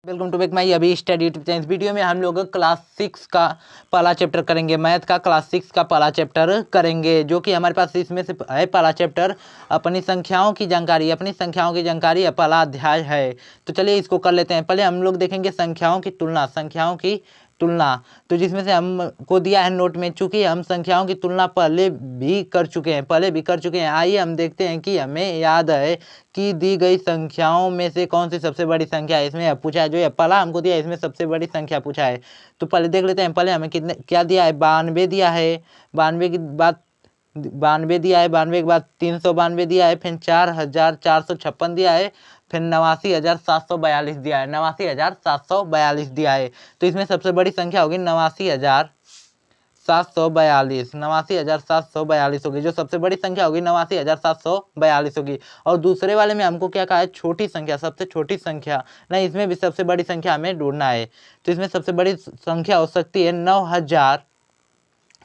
Welcome to back my अभी study YouTube channel. इस video में हम लोग क्लास 6 का पहला चैप्टर करेंगे। मैथ का क्लास 6 का पहला चैप्टर करेंगे, जो कि हमारे पास इसमें से है पहला चैप्टर अपनी संख्याओं की जानकारी। पहला अध्याय है। तो चलिए इसको कर लेते हैं। पहले हम लोग देखेंगे संख्याओं की तुलना। तो जिसमें से हमको दिया है नोट में, चूंकि हम संख्याओं की तुलना पहले भी कर चुके हैं। आइए हम देखते हैं कि हमें याद है कि दी गई संख्याओं में से कौन सी सबसे बड़ी संख्या है। इसमें पूछा है, जो ये पहला हमको दिया है इसमें सबसे बड़ी संख्या पूछा है। तो पहले देख लेते हैं। पहले हमें क्या दिया है, 92 दिया है। 92 के बाद 392 दिया है, फिर 4456 दिया है, फिर 89,742 दिया है। 89,742 दिया है। तो इसमें सबसे बड़ी संख्या होगी 89,742 होगी। जो सबसे बड़ी संख्या होगी 89,742 होगी। और दूसरे वाले में हमको क्या कहा है, छोटी संख्या, सबसे छोटी संख्या नहीं, इसमें भी सबसे बड़ी संख्या हमें ढूंढना है। तो इसमें सबसे बड़ी संख्या हो सकती है 9,000,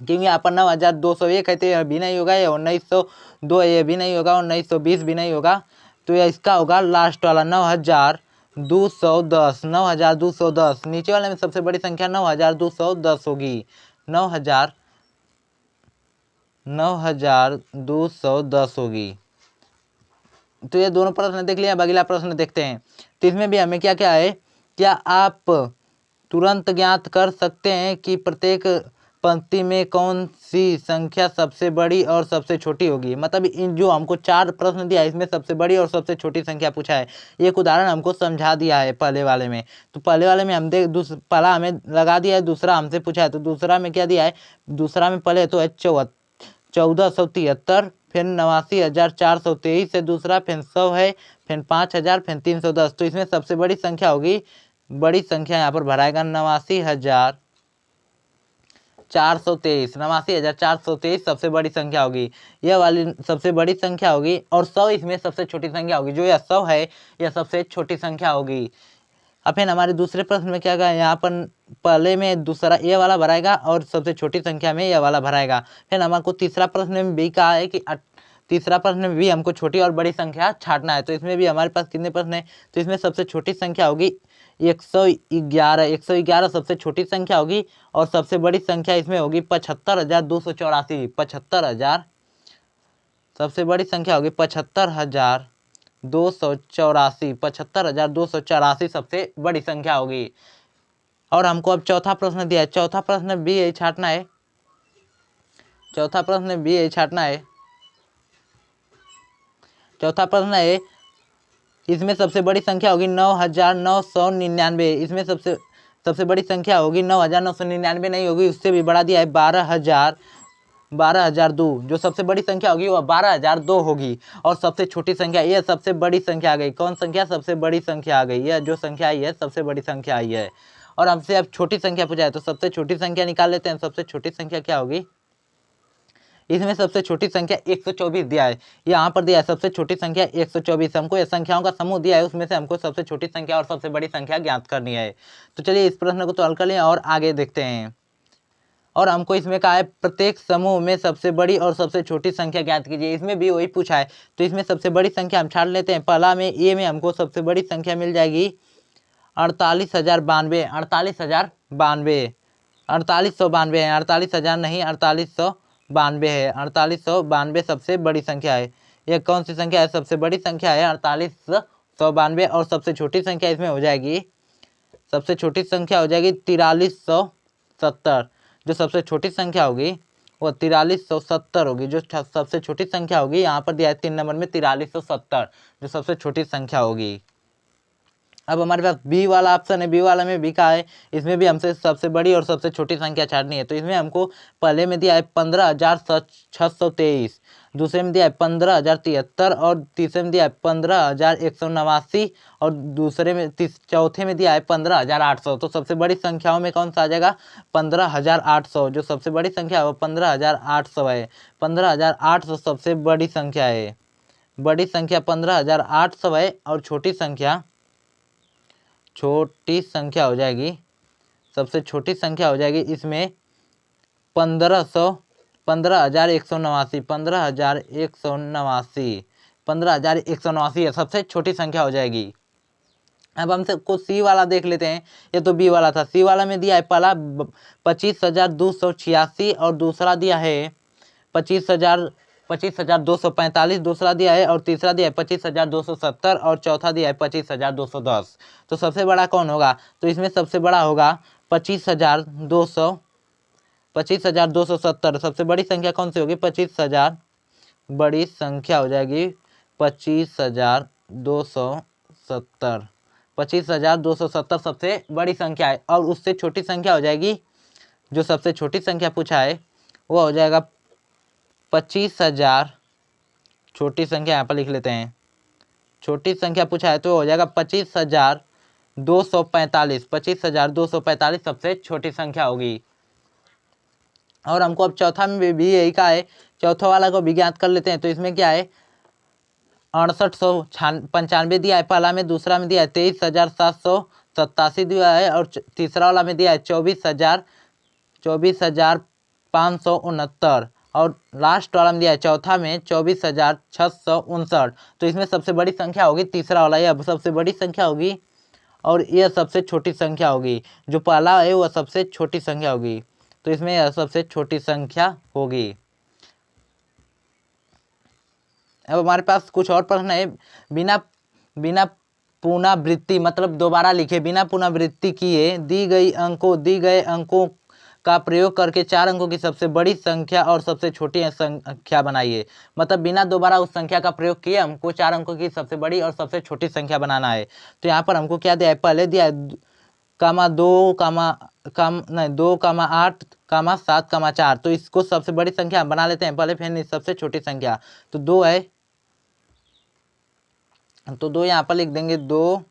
क्योंकि यहाँ पर 9,201 है, तो यह भी नहीं होगा। ये 1902 ये भी नहीं होगा, 1920 भी नहीं होगा। तो यह इसका होगा लास्ट वाला 9,210। 9,210 नीचे वाले में सबसे बड़ी संख्या 9,210 होगी। 9,210 होगी। तो ये दोनों प्रश्न देख लिया। अब अगला प्रश्न देखते हैं। तो इसमें भी हमें क्या क्या है, क्या आप तुरंत ज्ञात कर सकते हैं कि प्रत्येक पंक्ति में कौन सी संख्या सबसे बड़ी और सबसे छोटी होगी। मतलब इन जो हमको 4 प्रश्न दिया है, इसमें सबसे बड़ी और सबसे छोटी संख्या पूछा है। एक उदाहरण हमको समझा दिया है पहले वाले में। तो पहले वाले में हम पहला हमें लगा दिया है, दूसरा हमसे पूछा है। तो दूसरा में क्या दिया है, दूसरा में पहले तो है 1473, फिर 89,423 है दूसरा, फिर 100 है, फिर 5,000, फिर 310। तो इसमें सबसे बड़ी संख्या होगी, बड़ी संख्या यहाँ पर भराएगा 89,423। 89,423 सबसे बड़ी संख्या होगी, यह वाली सबसे बड़ी संख्या होगी। और 100 इसमें सबसे छोटी संख्या होगी। जो यह 100 है यह सबसे छोटी संख्या होगी। अब फिर हमारे दूसरे प्रश्न में क्या कहा, यहाँ पर पहले में दूसरा ये वाला भराएगा और सबसे छोटी संख्या में यह वाला भराएगा। फिर हमको तीसरा प्रश्न में भी कहा है कि तीसरा प्रश्न में भी हमको छोटी और बड़ी संख्या छांटना है। तो इसमें भी हमारे पास कितने प्रश्न है, तो इसमें सबसे छोटी संख्या होगी 111। 111 सबसे छोटी संख्या होगी। और सबसे बड़ी संख्या इसमें होगी 75,284। 75,000 सबसे बड़ी संख्या होगी 75,284। 75,284 सबसे बड़ी संख्या होगी। और हमको अब चौथा प्रश्न दिया है। चौथा प्रश्न भी यही छांटना है। चौथा प्रश्न है, इसमें सबसे बड़ी संख्या होगी 9,999। इसमें सबसे बड़ी संख्या होगी 9,999 नहीं होगी, उससे भी बड़ा दिया है 12,002। जो सबसे बड़ी संख्या होगी वह 12,002 होगी। और सबसे छोटी संख्या, यह सबसे बड़ी संख्या आ गई। कौन संख्या, सबसे बड़ी संख्या आ गई। यह जो संख्या आई है सबसे बड़ी संख्या आई है। और हमसे अब छोटी संख्या पूछा है, तो सबसे छोटी संख्या निकाल लेते हैं। सबसे छोटी संख्या क्या होगी, इसमें सबसे छोटी संख्या 124 दिया है। यहाँ पर दिया है सबसे छोटी संख्या 124। हमको ये संख्याओं का समूह दिया है, उसमें से हमको सबसे छोटी संख्या और सबसे बड़ी संख्या ज्ञात करनी है। तो चलिए इस प्रश्न को तो हल कर लें और आगे देखते हैं। और हमको इसमें कहा है प्रत्येक समूह में सबसे बड़ी और सबसे छोटी संख्या ज्ञात कीजिए। इसमें भी वही पूछा है। तो इसमें सबसे बड़ी संख्या हम छाड़ लेते हैं। पहला में ए में हमको सबसे बड़ी संख्या मिल जाएगी 48,092। 48,092, 4892 है, 48,000 नहीं, 4892 है। 4892 सबसे बड़ी संख्या है। यह कौन सी संख्या है, सबसे बड़ी संख्या है 4892। और सबसे छोटी संख्या इसमें हो जाएगी, सबसे छोटी संख्या हो जाएगी 4370। जो सबसे छोटी संख्या होगी वो 4370 होगी। जो सबसे छोटी संख्या होगी, यहाँ पर दिया है 3 नंबर में 4370, जो सबसे छोटी संख्या होगी। अब हमारे पास बी वाला ऑप्शन है। बी वाला में भी कहा है, इसमें भी हमसे सबसे बड़ी और सबसे छोटी संख्या छांटनी है। तो इसमें हमको पहले में दिया है 15,623, दूसरे में दिया है 15,073 और तीसरे में दिया है 15,189 और चौथे में दिया है 15,800। तो सबसे बड़ी संख्याओं में कौन सा आ जाएगा, 15,800। जो सबसे बड़ी संख्या है वो 15,800 है। 15,800 सबसे बड़ी संख्या है। बड़ी संख्या 15,800 है। और छोटी संख्या हो जाएगी, सबसे छोटी संख्या हो जाएगी इसमें 15,189। 15,189 है, सबसे छोटी संख्या हो जाएगी। अब हमसे कुछ सी वाला देख लेते हैं। ये तो बी वाला था। सी वाला में दिया है पहला 25,286 और दूसरा दिया है 25,245, दूसरा दिया है, और तीसरा दिया है 25,270 और चौथा दिया है 25,210। तो सबसे बड़ा कौन होगा? तो इसमें सबसे बड़ा होगा 25,270। सबसे बड़ी संख्या कौन सी होगी? 25,000। बड़ी संख्या हो जाएगी 25,270। 25,270 सबसे बड़ी संख्या है। और उससे छोटी संख्या हो जाएगी, जो सबसे छोटी संख्या पूछा है वो हो जाएगा 25,000। छोटी संख्या यहाँ पर लिख लेते हैं। छोटी संख्या पूछा है तो हो जाएगा 25,245। 25,245 सबसे छोटी संख्या होगी। और हमको अब चौथा में भी यही का है। चौथा वाला को भी ज्ञात कर लेते हैं। तो इसमें क्या है? 6895 दिया है पहला में, दूसरा में दिया है 23,787 दिया है, और तीसरा वाला में दिया है 24,569, और लास्ट वाला में दिया है चौथा में 24,659। तो इसमें सबसे बड़ी संख्या होगी तीसरा वाला, यह सबसे बड़ी संख्या होगी और यह सबसे छोटी संख्या होगी। जो पहला है वह सबसे छोटी संख्या होगी। तो इसमें यह सबसे छोटी संख्या होगी। अब हमारे पास कुछ और प्रश्न है। बिना पुनरावृत्ति मतलब दोबारा लिखे, बिना पुनरावृत्ति किए दी गए अंकों का प्रयोग करके 4 अंकों की सबसे बड़ी संख्या और सबसे छोटी संख्या बनाइए। मतलब बिना दोबारा उस संख्या का प्रयोग किए हमको 4 अंकों की सबसे बड़ी और सबसे छोटी संख्या बनाना है। तो यहाँ पर हमको क्या दिया है? पहले दिया है 2, 8, 7, 4। तो इसको सबसे बड़ी संख्या बना लेते हैं पहले, फिर सबसे छोटी संख्या। तो 2 है, तो 2 यहाँ पर लिख देंगे। 2